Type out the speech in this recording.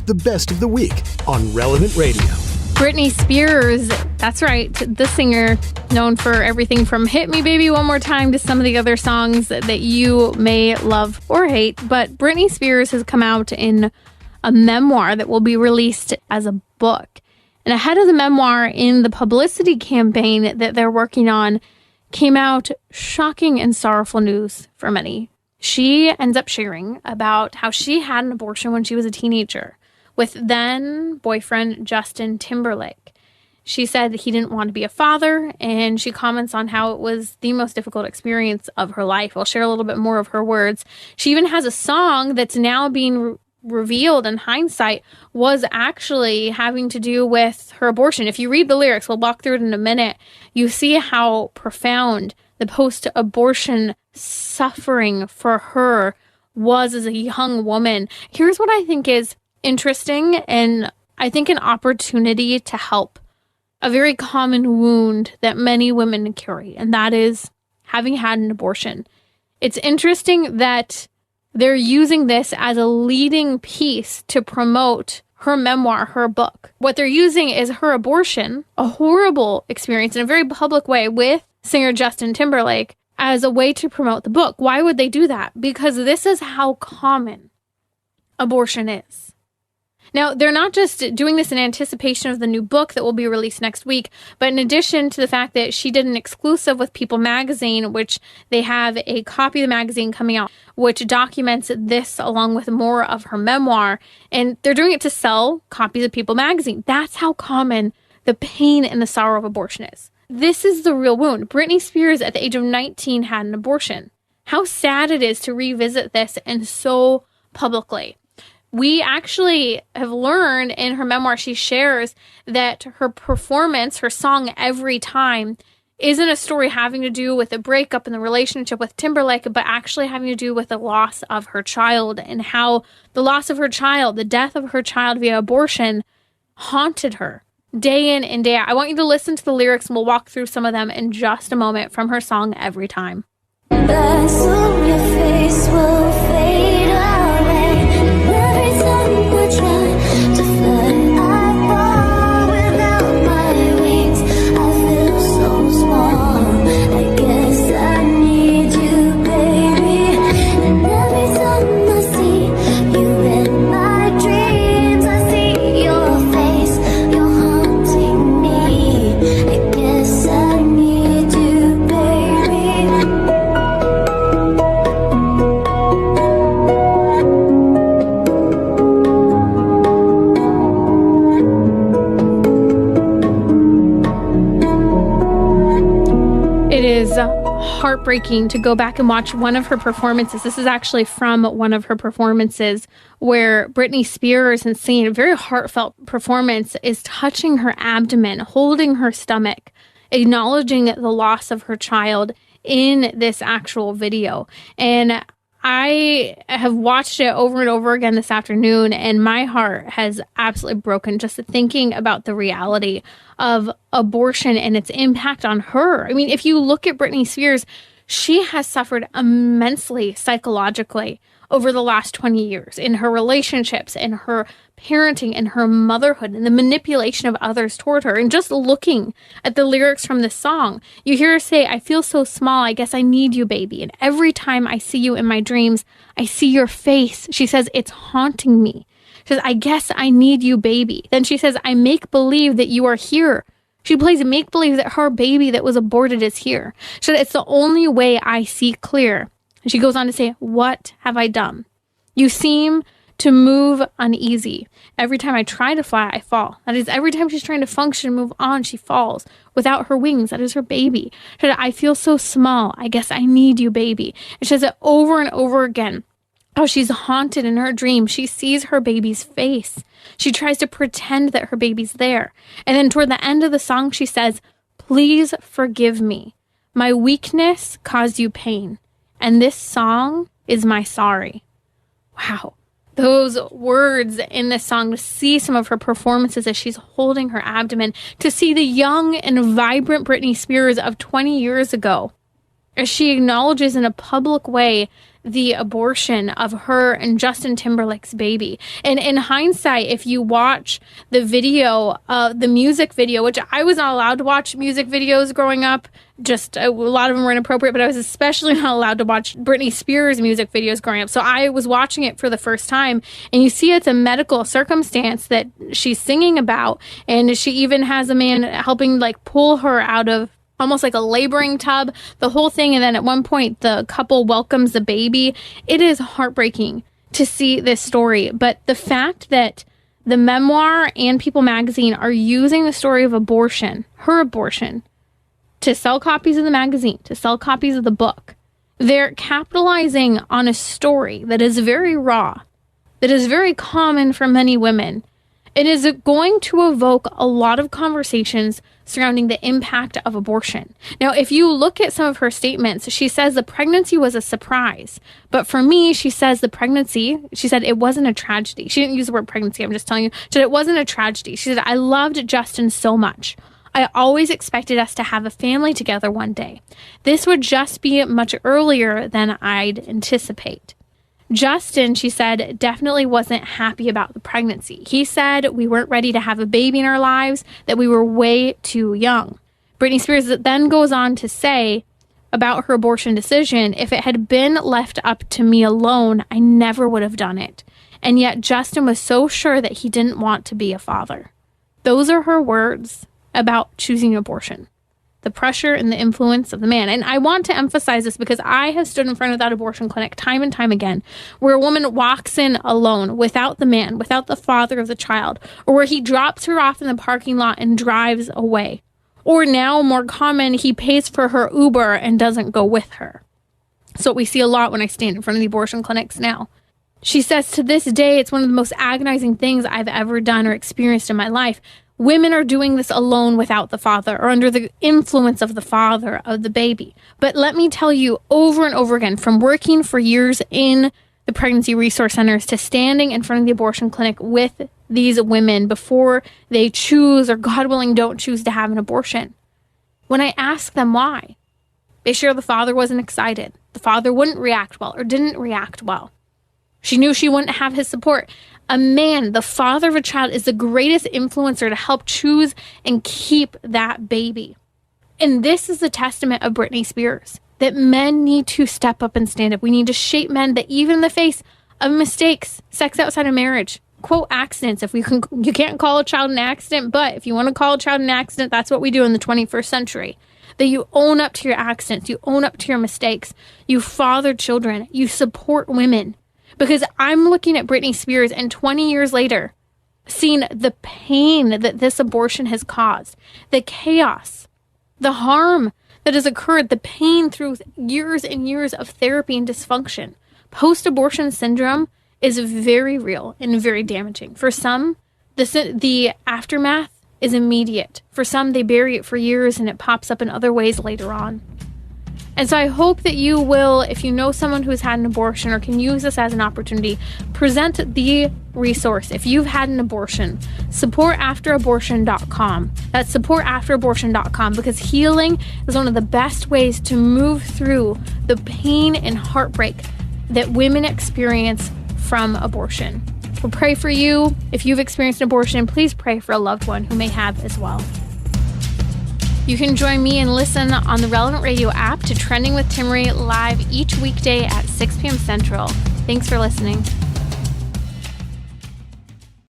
the best of the week on Relevant Radio. Britney Spears, that's right, the singer known for everything from Hit Me Baby One More Time to some of the other songs that you may love or hate. But Britney Spears has come out in a memoir that will be released as a book. And ahead of the memoir, in the publicity campaign that they're working on, came out shocking and sorrowful news for many. She ends up sharing about how she had an abortion when she was a teenager with then boyfriend Justin Timberlake. She said he didn't want to be a father, and she comments on how it was the most difficult experience of her life. I'll share a little bit more of her words. She even has a song that's now being revealed in hindsight was actually having to do with her abortion. If you read the lyrics, we'll walk through it in a minute, you see how profound the post-abortion suffering for her was as a young woman. Here's what I think is interesting, and I think an opportunity to help a very common wound that many women carry, and that is having had an abortion. It's interesting that they're using this as a leading piece to promote her memoir, her book. What they're using is her abortion, a horrible experience in a very public way with singer Justin Timberlake, as a way to promote the book. Why would they do that? Because this is how common abortion is. Now, they're not just doing this in anticipation of the new book that will be released next week, but in addition to the fact that she did an exclusive with People magazine, which they have a copy of the magazine coming out, which documents this along with more of her memoir, and they're doing it to sell copies of People magazine. That's how common the pain and the sorrow of abortion is. This is the real wound. Britney Spears, at the age of 19, had an abortion. How sad it is to revisit this and so publicly. We actually have learned in her memoir, she shares that her performance, her song Every Time, isn't a story having to do with a breakup in the relationship with Timberlake, but actually having to do with the loss of her child, and how the loss of her child, the death of her child via abortion, haunted her day in and day out. I want you to listen to the lyrics, and we'll walk through some of them in just a moment from her song Every Time. But soon your face will fade away. Every time I try to fly, I fall without my wings. I feel so small. I guess I need you, baby. And every time I see you in my dreams, I see your face. You're haunting me. I guess I need you, baby. It is heartbreaking to go back and watch one of her performances. This is actually from one of her performances where Britney Spears, in singing a very heartfelt performance, is touching her abdomen, holding her stomach, acknowledging the loss of her child in this actual video. And I have watched it over and over again this afternoon, and my heart has absolutely broken just thinking about the reality of abortion and its impact on her. I mean, if you look at Britney Spears, she has suffered immensely psychologically over the last 20 years in her relationships, in her parenting, and her motherhood, and the manipulation of others toward her. And just looking at the lyrics from this song, you hear her say, I feel so small, I guess I need you, baby. And every time I see you in my dreams, I see your face. She says, it's haunting me. She says, I guess I need you, baby. Then she says, I make believe that you are here. She plays make believe that her baby that was aborted is here. She said, it's the only way I see clear. And she goes on to say, what have I done? You seem to move uneasy. Every time I try to fly, I fall. That is, every time she's trying to function and move on, she falls. Without her wings, that is her baby. She said, I feel so small. I guess I need you, baby. And she says it over and over again. How she's haunted in her dream. She sees her baby's face. She tries to pretend that her baby's there. And then toward the end of the song, she says, please forgive me. My weakness caused you pain. And this song is my sorry. Wow. Those words in this song, to see some of her performances as she's holding her abdomen, to see the young and vibrant Britney Spears of 20 years ago, as she acknowledges in a public way the abortion of her and Justin Timberlake's baby. And in hindsight, if you watch the video, the music video, which I was not allowed to watch music videos growing up, just a lot of them were inappropriate, but I was especially not allowed to watch Britney Spears music videos growing up. So I was watching it for the first time, and you see it's a medical circumstance that she's singing about, and she even has a man helping like pull her out of almost like a laboring tub, the whole thing. And then at one point, the couple welcomes the baby. It is heartbreaking to see this story. But the fact that the memoir and People magazine are using the story of abortion, her abortion, to sell copies of the magazine, to sell copies of the book, they're capitalizing on a story that is very raw, that is very common for many women. It is going to evoke a lot of conversations surrounding the impact of abortion. Now, if you look at some of her statements, she says the pregnancy was a surprise. But for me, she says the pregnancy, she said it wasn't a tragedy. She didn't use the word pregnancy. I'm just telling you. She said it wasn't a tragedy. She said, I loved Justin so much. I always expected us to have a family together one day. This would just be much earlier than I'd anticipate. Justin, she said, definitely wasn't happy about the pregnancy. He said we weren't ready to have a baby in our lives, that we were way too young. Britney Spears then goes on to say about her abortion decision, if it had been left up to me alone, I never would have done it. And yet Justin was so sure that he didn't want to be a father. Those are her words about choosing abortion. The pressure and the influence of the man. And I want to emphasize this because I have stood in front of that abortion clinic time and time again, where a woman walks in alone without the man, without the father of the child, or where he drops her off in the parking lot and drives away. Or now, more common, he pays for her Uber and doesn't go with her. So we see a lot when I stand in front of the abortion clinics now. She says, to this day, it's one of the most agonizing things I've ever done or experienced in my life. Women are doing this alone without the father or under the influence of the father of the baby. But let me tell you over and over again, from working for years in the pregnancy resource centers to standing in front of the abortion clinic with these women before they choose or, God willing, don't choose to have an abortion. When I ask them why, they share the father wasn't excited. The father wouldn't react well or didn't react well. She knew she wouldn't have his support. A man, the father of a child, is the greatest influencer to help choose and keep that baby. And this is the testament of Britney Spears, that men need to step up and stand up. We need to shape men that even in the face of mistakes, sex outside of marriage, quote, accidents, if we can, you can't call a child an accident, but if you want to call a child an accident, that's what we do in the 21st century. That you own up to your accidents, you own up to your mistakes, you father children, you support women. Because I'm looking at Britney Spears and 20 years later, seeing the pain that this abortion has caused, the chaos, the harm that has occurred, the pain through years and years of therapy and dysfunction. Post-abortion syndrome is very real and very damaging. For some, the aftermath is immediate. For some, they bury it for years and it pops up in other ways later on. And so I hope that you will, if you know someone who's had an abortion or can use this as an opportunity, present the resource. If you've had an abortion, supportafterabortion.com. That's supportafterabortion.com, because healing is one of the best ways to move through the pain and heartbreak that women experience from abortion. We'll pray for you. If you've experienced an abortion, please pray for a loved one who may have as well. You can join me and listen on the Relevant Radio app to Trending with Timmerie live each weekday at 6 p.m. Central. Thanks for listening.